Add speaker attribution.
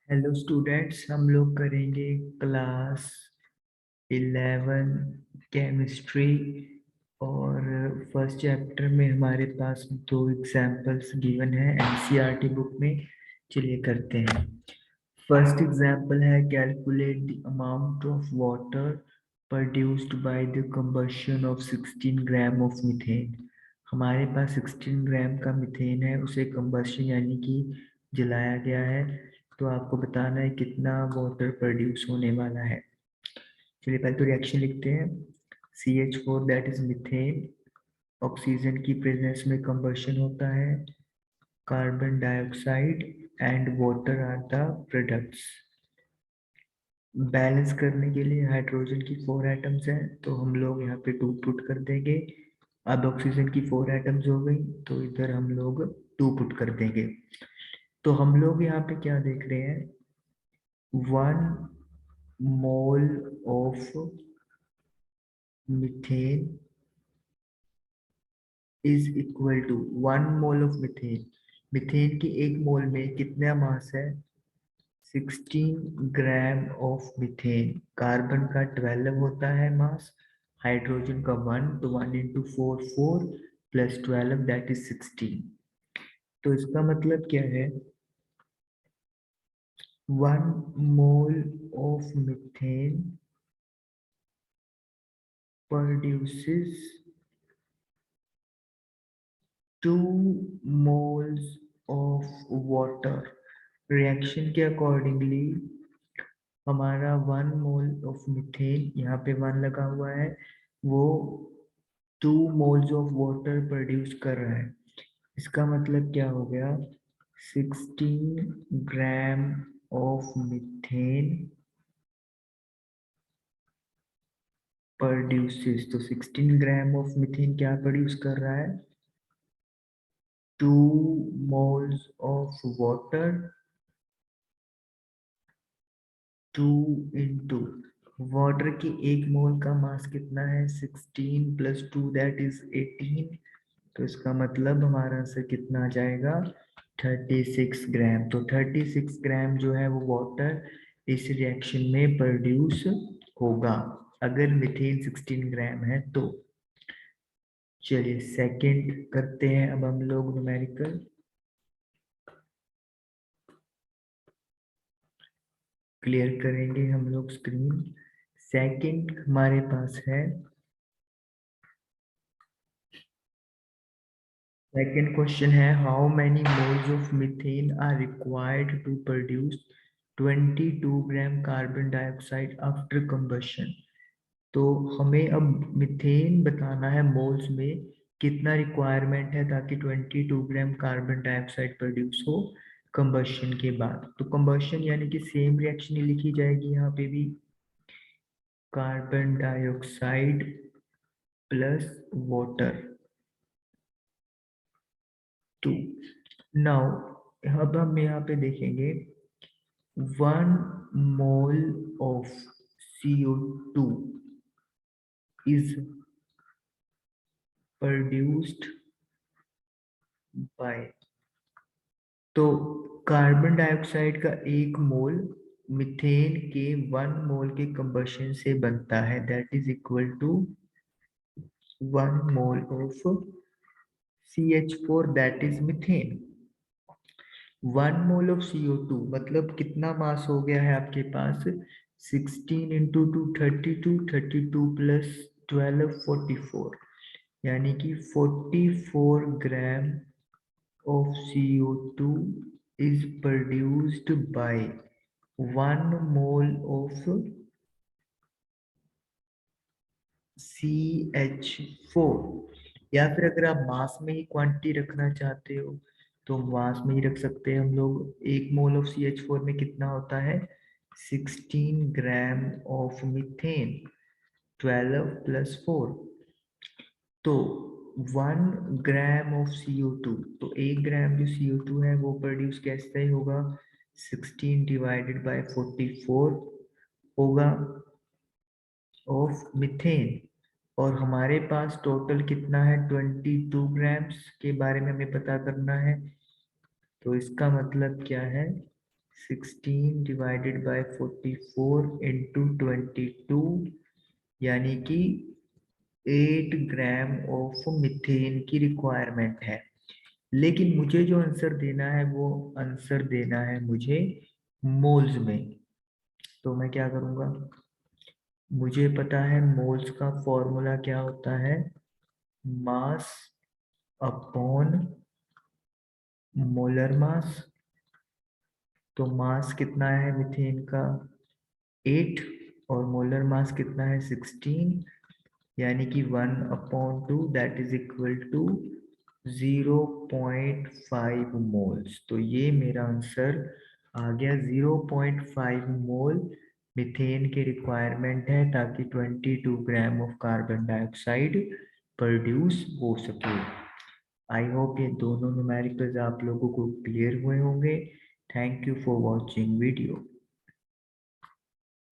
Speaker 1: Hello students, हम लोग करेंगे क्लास 11 केमिस्ट्री। और फर्स्ट चैप्टर में हमारे पास दो एग्जाम्पल्स गिवन है एनसीईआरटी बुक में। चलिए करते हैं। फर्स्ट एग्जाम्पल है calculate the amount of water produced by the combustion of 16 gram of methane. हमारे पास 16 ग्राम का मीथेन है, उसे कंबशन यानी कि जलाया गया है। तो आपको बताना है कितना वाटर प्रोड्यूस होने वाला है। चलिए पहले तो रिएक्शन लिखते हैं। CH4 that is methane, oxygen की प्रेजेंस में कंबशन होता है। Carbon dioxide and water are the products. Balance करने के लिए हाइड्रोजन की 4 एटम्स हैं, तो हम लोग यहाँ पे 2 पुट कर देंगे। अब ऑक्सीजन की 4 एटम्स हो गई, तो इधर हम लोग 2 पुट कर देंगे। तो हम लोग यहाँ पे क्या देख रहे हैं, 1 mole of methane is equal to 1 mole of methane. Methane की एक मोल में कितना मास है, 16 ग्राम ऑफ मीथेन। कार्बन का 12 होता है मास, हाइड्रोजन का 1, तो 1 इंटू 4 4 प्लस 12 दैट इज 16। तो इसका मतलब क्या है, 1 mole of methane produces 2 moles of water। Reaction के अकॉर्डिंगली हमारा 1 मोल ऑफ मीथेन, यहाँ पे 1 लगा हुआ है, वो 2 मोल्स ऑफ वाटर प्रोड्यूस कर रहा है। इसका मतलब क्या हो गया, 16 ग्राम ऑफ मीथेन प्रोड्यूसेस। तो 16 ग्राम ऑफ मीथेन क्या प्रोड्यूस कर रहा है, 2 moles of water. 2 into water की एक मोल का मास कितना है, 16 प्लस 2 दैट इज 18। तो इसका मतलब हमारा आंसर कितना आ जाएगा, 36 ग्राम। तो 36 ग्राम जो है वो वाटर इस रिएक्शन में प्रोड्यूस होगा अगर मीथेन 16 ग्राम है तो। चलिए सेकंड करते हैं अब हम लोग न्यूमेरिकल। क्लियर करेंगे हम लोग स्क्रीन। सेकंड हमारे पास है, सेकेंड क्वेश्चन है, how many moles of methane are required to produce 22 gram carbon dioxide after combustion. तो हमें अब मीथेन बताना है मोल्स में कितना रिक्वायरमेंट है ताकि 22 ग्राम कार्बन डाइऑक्साइड प्रोड्यूस हो कंबशन के बाद। तो कंबशन यानी कि सेम रिएक्शन ही लिखी जाएगी यहाँ पे भी, carbon dioxide plus water 2। Now अब हम यहाँ पे देखेंगे 1 mole of CO2 is produced by। तो कार्बन डाइऑक्साइड का एक मोल मीथेन के 1 मोल के कंबशन से बनता है, that is equal to 1 mole of CH4 that is methane. 1 mole of CO2 मतलब कितना मास हो गया है आपके पास, 16 इंटू 2 32, 32 प्लस 12 44, यानी कि 44 ग्राम of CO2 is produced by 1 mole of CH4। या फिर अगर आप मास में ही क्वांटिटी रखना चाहते हो तो मास में ही रख सकते हैं हम लोग। 1 मोल ऑफ CH4 में कितना होता है, 16 ग्राम ऑफ मीथेन, 12 प्लस 4। तो 1 ग्राम ऑफ CO2, तो 1 ग्राम जो CO2 है वो प्रोड्यूस कैसे ही होगा, 16 डिवाइडेड बाय 44 होगा ऑफ मीथेन। और हमारे पास टोटल कितना है, 22 ग्राम्स के बारे में हमें पता करना है। तो इसका मतलब क्या है, 16 डिवाइडेड बाय 44 इंटू 22 यानी कि 8 ग्राम ऑफ मीथेन की रिक्वायरमेंट है। लेकिन मुझे जो आंसर देना है वो आंसर देना है मुझे मोल्स में। तो मैं क्या करूंगा, मुझे पता है मोल्स का फॉर्मूला क्या होता है, मास अपॉन मोलर मास। तो मास कितना है मीथेन का 8 और मोलर मास कितना है 16, यानी कि 1/2 that is equal to 0.5 moles. तो ये मेरा आंसर आ गया, 0.5 मोल मीथेन के रिक्वायरमेंट है ताकि 22 gram of carbon dioxide produce हो सके। आई होप ये दोनों न्यूमेरिकल्स आप लोगों को क्लियर हुए होंगे। Thank you for watching video.